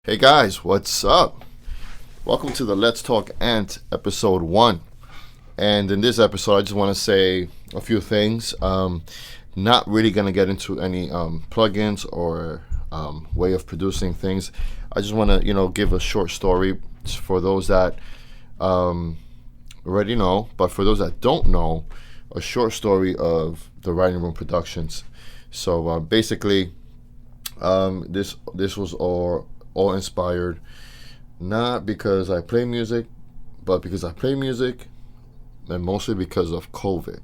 Hey guys, what's up? Welcome to the Let's Talk Ant episode 1. And in this episode, I just want to say a few things. Not really going to get into any plugins or way of producing things. I just want to, give a short story for those that already know, but for those that don't know, a short story of the Writing Room Productions. So basically, this was all inspired not because I play music, but because I play music, and mostly because of COVID.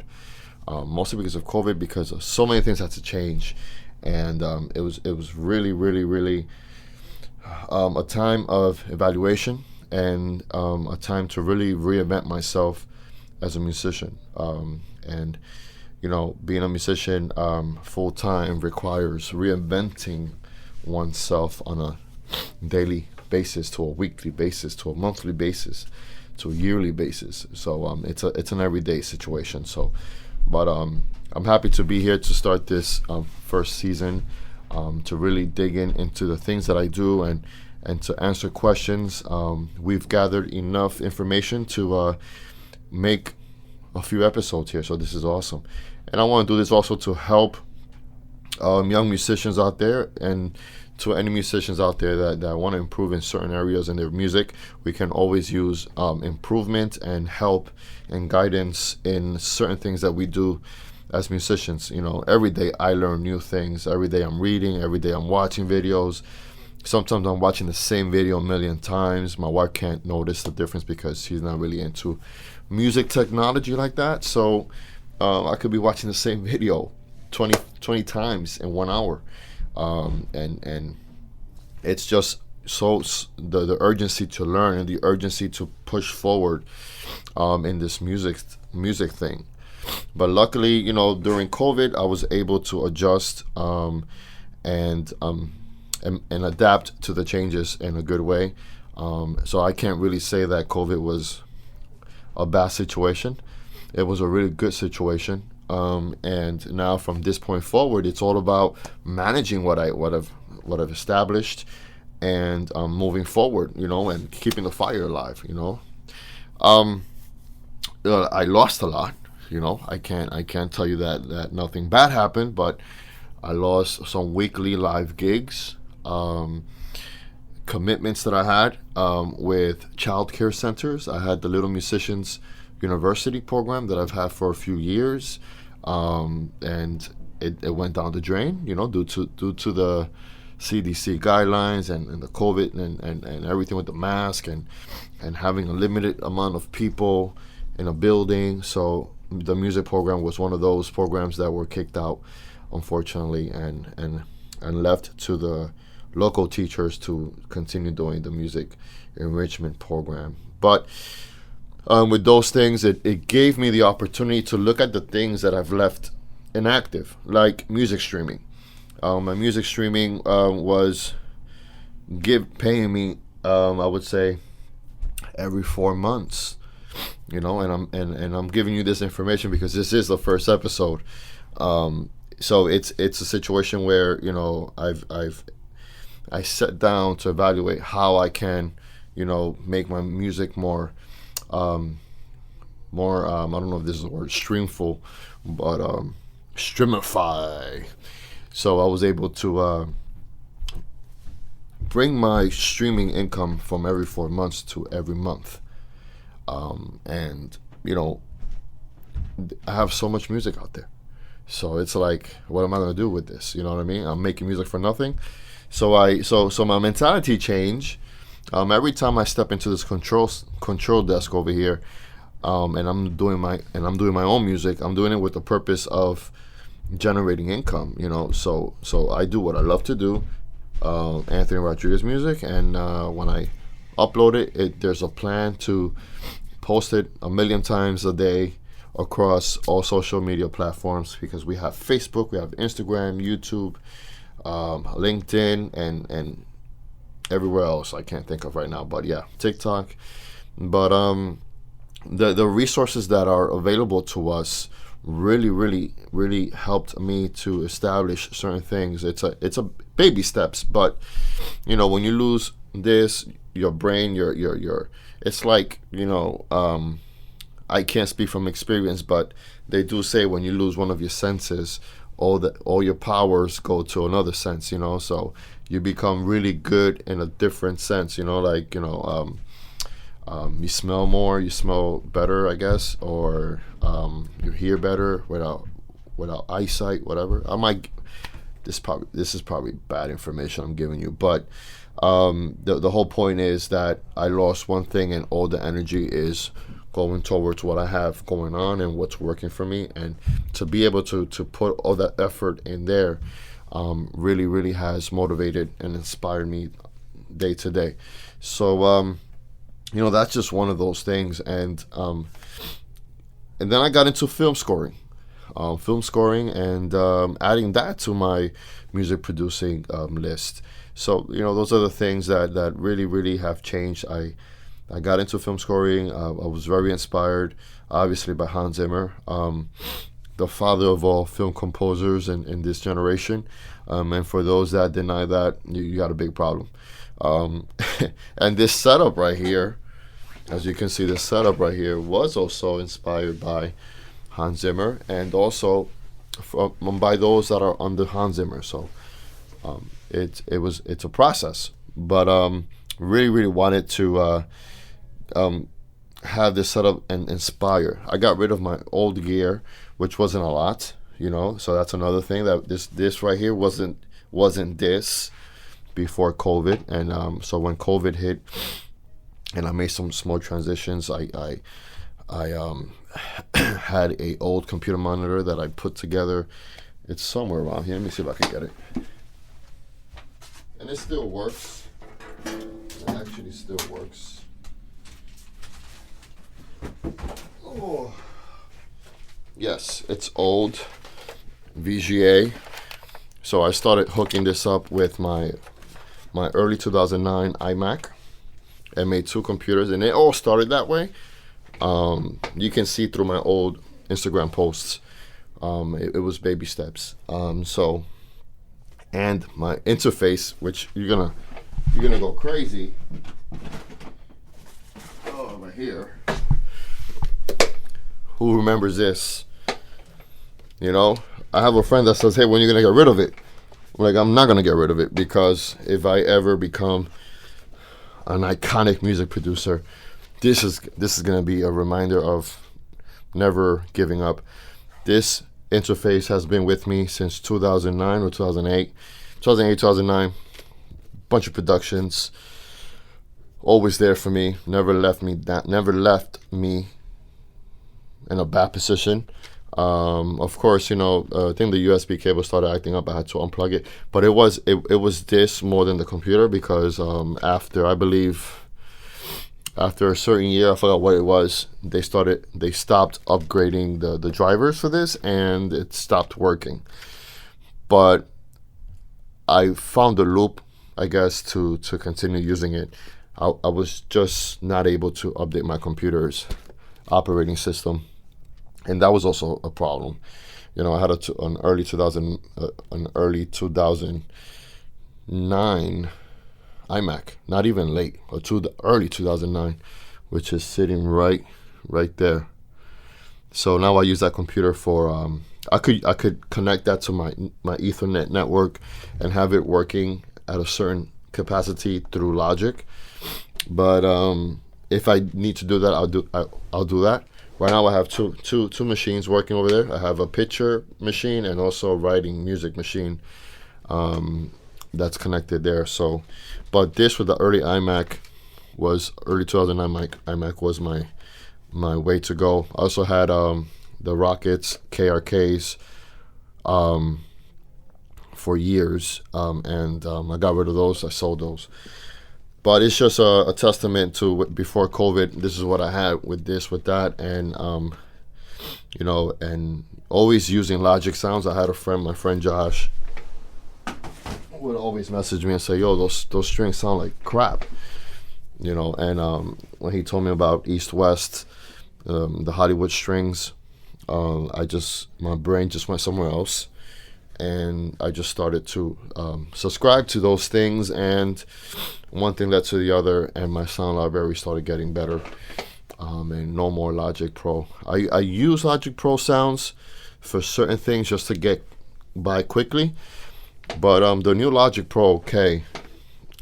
Because of so many things had to change, and it was really a time of evaluation and a time to really reinvent myself as a musician. And being a musician full time requires reinventing oneself on a daily basis, to a weekly basis, to a monthly basis, to a yearly basis. So it's an everyday situation. But I'm happy to be here to start this first season, to really dig into the things that I do and to answer questions. We've gathered enough information to make a few episodes here, so this is awesome. And I want to do this also to help young musicians out there, and to any musicians out there that want to improve in certain areas in their music. We can always use improvement and help and guidance in certain things that we do as musicians. Every day I learn new things. Every day I'm reading. Every day I'm watching videos. Sometimes I'm watching the same video a million times. My wife can't notice the difference because she's not really into music technology like that. So I could be watching the same video 20 times in 1 hour. And it's just so the urgency to learn and the urgency to push forward in this music thing. But luckily, during COVID, I was able to adjust and adapt to the changes in a good way. So I can't really say that COVID was a bad situation. It was a really good situation. And now from this point forward, it's all about managing what I've established and moving forward, and keeping the fire alive. I lost a lot. I can't tell you that nothing bad happened, but I lost some weekly live gigs, commitments that I had with child care centers. I had the Little Musicians University program that I've had for a few years. And it went down the drain, due to the CDC guidelines and the COVID and everything with the mask and having a limited amount of people in a building. So the music program was one of those programs that were kicked out, unfortunately, and left to the local teachers to continue doing the music enrichment program. But with those things, it gave me the opportunity to look at the things that I've left inactive, like music streaming. My music streaming was paying me, I would say, every 4 months. And I'm giving you this information because this is the first episode. So it's a situation where I sat down to evaluate how I can make my music more I don't know if this is the word, streamful, but streamify. So I was able to bring my streaming income from every 4 months to every month. And I have so much music out there. So it's like, what am I gonna do with this? You know what I mean? I'm making music for nothing. So my mentality changed. Every time I step into this control desk over here, and I'm doing my own music, I'm doing it with the purpose of generating income. So I do what I love to do, Anthony Rodriguez music, and when I upload it, there's a plan to post it 1 million times a day across all social media platforms, because we have Facebook, we have Instagram, YouTube, LinkedIn, and everywhere else I can't think of right now, but yeah, TikTok. But the resources that are available to us really helped me to establish certain things. It's a baby steps, but when you lose this, your brain, your it's like, I can't speak from experience, but they do say when you lose one of your senses, all your powers go to another sense, so you become really good in a different sense, like, you smell more, you smell better, I guess, or you hear better without eyesight, whatever. This is probably bad information I'm giving you, but the whole point is that I lost one thing, and all the energy is going towards what I have going on and what's working for me. And to be able to put all that effort in there really, really has motivated and inspired me day to day. So that's just one of those things. And then I got into film scoring, and adding that to my music producing list. So those are the things that really, really have changed. I got into film scoring. I was very inspired, obviously, by Hans Zimmer, the father of all film composers in this generation. And for those that deny that, you got a big problem. And this setup right here, as you can see, this setup right here was also inspired by Hans Zimmer, and also by those that are under Hans Zimmer. So it's a process, but really, really wanted to have this setup and inspire. I got rid of my old gear, which wasn't a lot, so that's another thing, that this right here wasn't this before COVID. And so when COVID hit and I made some small transitions, I had a old computer monitor that I put together. It's somewhere around here. Let me see if I can get it. And it still works. It actually still works. Oh, yes, it's old VGA. So I started hooking this up with my early 2009 iMac, and made two computers, and it all started that way. You can see through my old Instagram posts, it was baby steps. And my interface, which you're gonna go crazy. Oh, right here. Who remembers this? I have a friend that says, "Hey, when are you gonna get rid of it?" I'm like, I'm not gonna get rid of it, because if I ever become an iconic music producer, this is gonna be a reminder of never giving up. This interface has been with me since 2009 or 2008, 2009. Bunch of productions, always there for me. Never left me in a bad position. Of course, I think the USB cable started acting up. I had to unplug it, but it was this more than the computer, because after a certain year, I forgot what it was, they stopped upgrading the drivers for this, and it stopped working. But I found a loop, I guess, to continue using it. I was just not able to update my computer's operating system, and that was also a problem. I had an early 2009 iMac, not even late, or early 2009, which is sitting right there. So now I use that computer for I could connect that to my Ethernet network and have it working at a certain capacity through Logic. But if I need to do that, I'll do that. Right now I have two machines working over there. I have a picture machine and also a writing music machine that's connected there. So, but this with the early 2009 iMac was my way to go. I also had the Rockets KRKs for years, and I got rid of those. I sold those. But it's just a testament to before COVID, this is what I had with this, with that, and and always using Logic sounds. I had my friend Josh, would always message me and say, "Yo, those strings sound like crap," And when he told me about East West, the Hollywood strings, my brain just went somewhere else, and I just started to subscribe to those things, and one thing led to the other, and my sound library started getting better. And no more Logic Pro. I use Logic Pro sounds for certain things just to get by quickly, but the new Logic Pro K,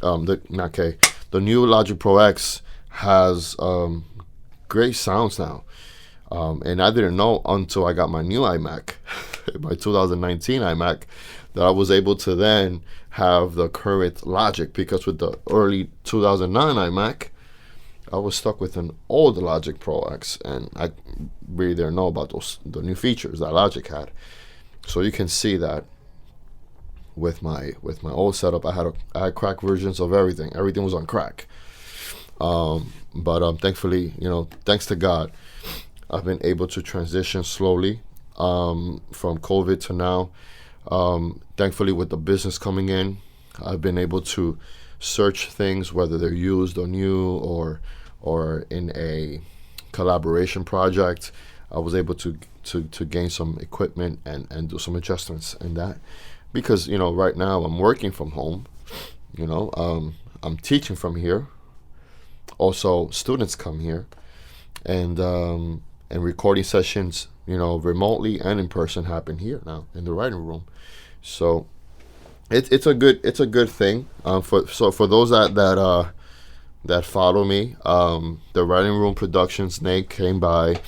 the new Logic Pro X has great sounds now. And I didn't know until I got my new iMac, my 2019 iMac, that I was able to then have the current Logic, because with the early 2009 iMac, I was stuck with an old Logic Pro X, and I really didn't know about the new features that Logic had. So you can see that with my old setup, I had crack versions of everything. Everything was on crack. But thankfully, thanks to God, I've been able to transition slowly from COVID to now. Thankfully, with the business coming in, I've been able to search things, whether they're used or new or in a collaboration project. I was able to gain some equipment and do some adjustments in that, because right now I'm working from home. I'm teaching from here. Also, students come here, and recording sessions, remotely and in person, happen here now in the writing room. So it's a good thing. For those that follow me, the Writing Room Productions name came by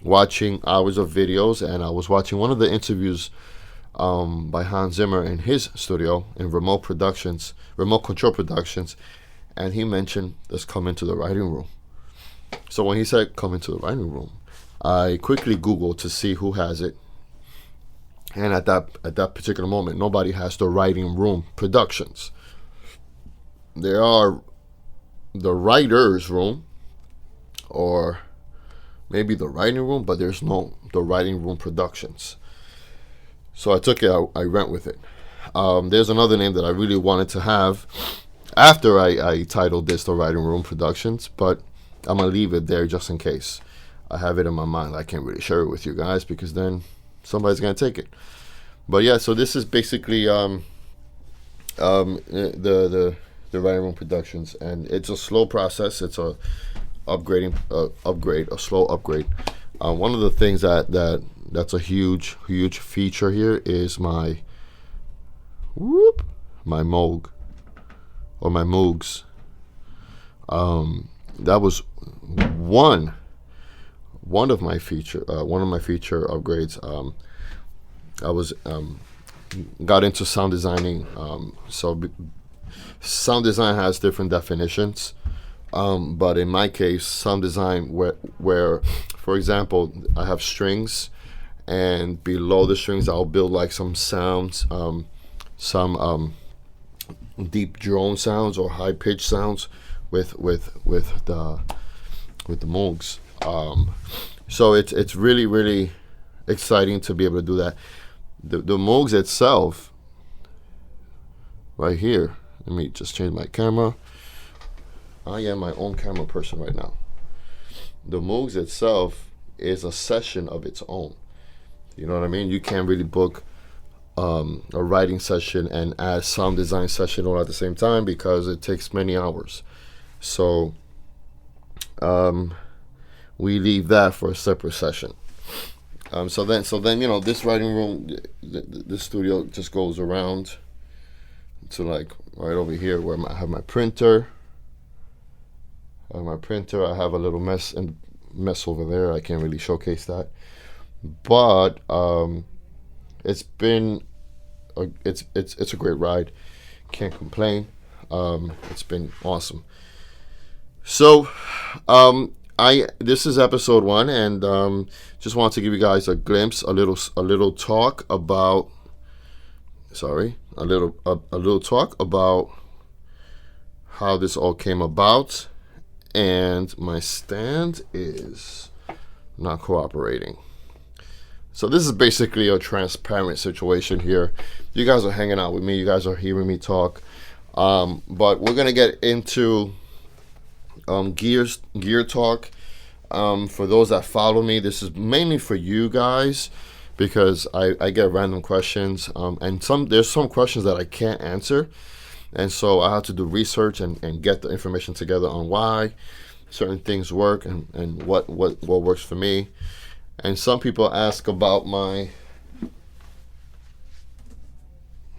watching hours of videos, and I was watching one of the interviews by Hans Zimmer in his studio in Remote Control Productions, and he mentioned, let's come into the writing room. So when he said come into the writing room, I quickly Googled to see who has it, and at that particular moment, nobody has the Writing Room Productions. There are the Writer's Room, or maybe the Writing Room, but there's no the Writing Room Productions. So I took it. I went with it. There's another name that I really wanted to have after I titled this the Writing Room Productions, but I'm gonna leave it there just in case. I have it in my mind. I can't really share it with you guys because then somebody's gonna take it. But yeah, so this is basically the Writing Room Productions, and it's a slow process. It's a slow upgrade. One of the things that's a huge feature here is my Moog, or my Moogs. That was one of my feature upgrades. I was got into sound designing. Sound design has different definitions, but in my case, sound design where, for example, I have strings, and below the strings I'll build like some sounds, some deep drone sounds or high pitched sounds with the Moogs. So it's really exciting to be able to do that. The Moogs itself, right here. Let me just change my camera. I am my own camera person right now. The Moogs itself is a session of its own. You know what I mean? You can't really book a writing session and add sound design session all at the same time, because it takes many hours. So we leave that for a separate session. So then this writing room, the studio just goes around to like right over here where I have my printer. I have a little mess over there. I can't really showcase that, but it's been it's a great ride. Can't complain. It's been awesome. So this is episode 1, and just wanted to give you guys a glimpse, a little talk about how this all came about. And my stand is not cooperating. So this is basically a transparent situation here. You guys are hanging out with me. You guys are hearing me talk. But we're going to get into gear talk. For those that follow me, this is mainly for you guys. because I get random questions, and there's some questions that I can't answer, and so I have to do research and get the information together on why certain things work and what works for me. And some people ask about my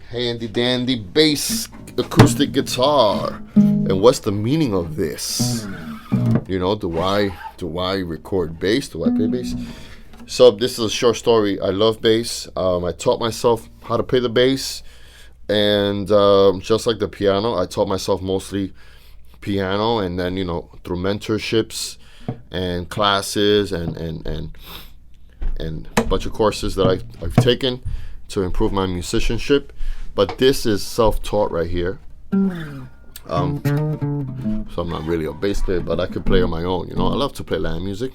handy dandy bass acoustic guitar and what's the meaning of this. You know, do I record bass? Do I play bass? So this is a short story. I love bass. I taught myself how to play the bass, and just like the piano, I taught myself mostly piano, and then, you know, through mentorships and classes and a bunch of courses that I've taken to improve my musicianship. But this is self-taught right here. So I'm not really a bass player, but I could play on my own. You know, I love to play Latin music.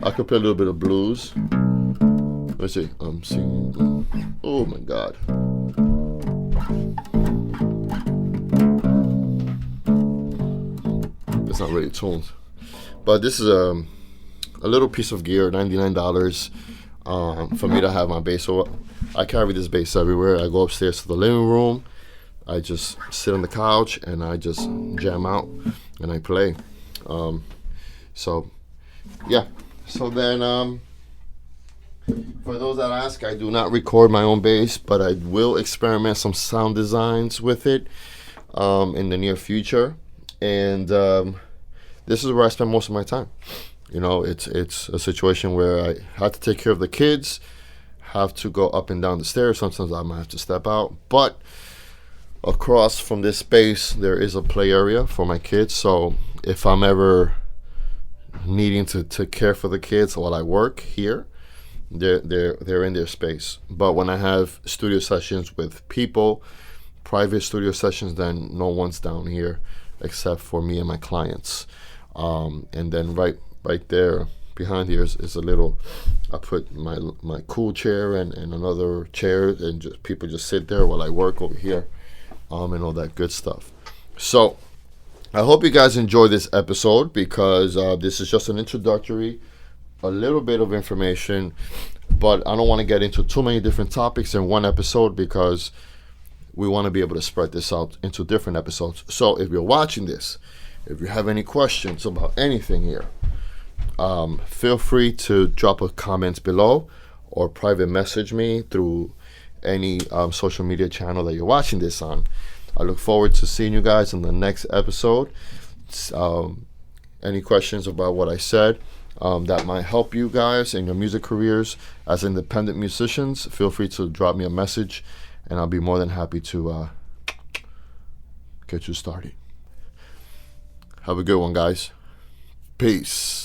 I could play a little bit of blues. Let's see. I'm singing. Oh my God. It's not really tuned, but this is a little piece of gear, $99, for me to have my bass. So I carry this bass everywhere. I go upstairs to the living room. I just sit on the couch and I just jam out and I play. So yeah. So then, for those that ask, I do not record my own bass, but I will experiment some sound designs with it in the near future. And this is where I spend most of my time. You know, it's a situation where I have to take care of the kids, have to go up and down the stairs. Sometimes I might have to step out. But across from this space, there is a play area for my kids. So if I'm ever needing to care for the kids while I work here, they're in their space. But when I have studio sessions with people, private studio sessions, then no one's down here except for me and my clients. And then right there behind here is a little, I put my cool chair and another chair, and just people just sit there while I work over here, and all that good stuff. So I hope you guys enjoy this episode, because this is just an introductory, a little bit of information, but I don't want to get into too many different topics in one episode, because we want to be able to spread this out into different episodes. So if you're watching this, if you have any questions about anything here, feel free to drop a comment below or private message me through any social media channel that you're watching this on. I look forward to seeing you guys in the next episode. Any questions about what I said that might help you guys in your music careers as independent musicians, feel free to drop me a message, and I'll be more than happy to get you started. Have a good one, guys. Peace.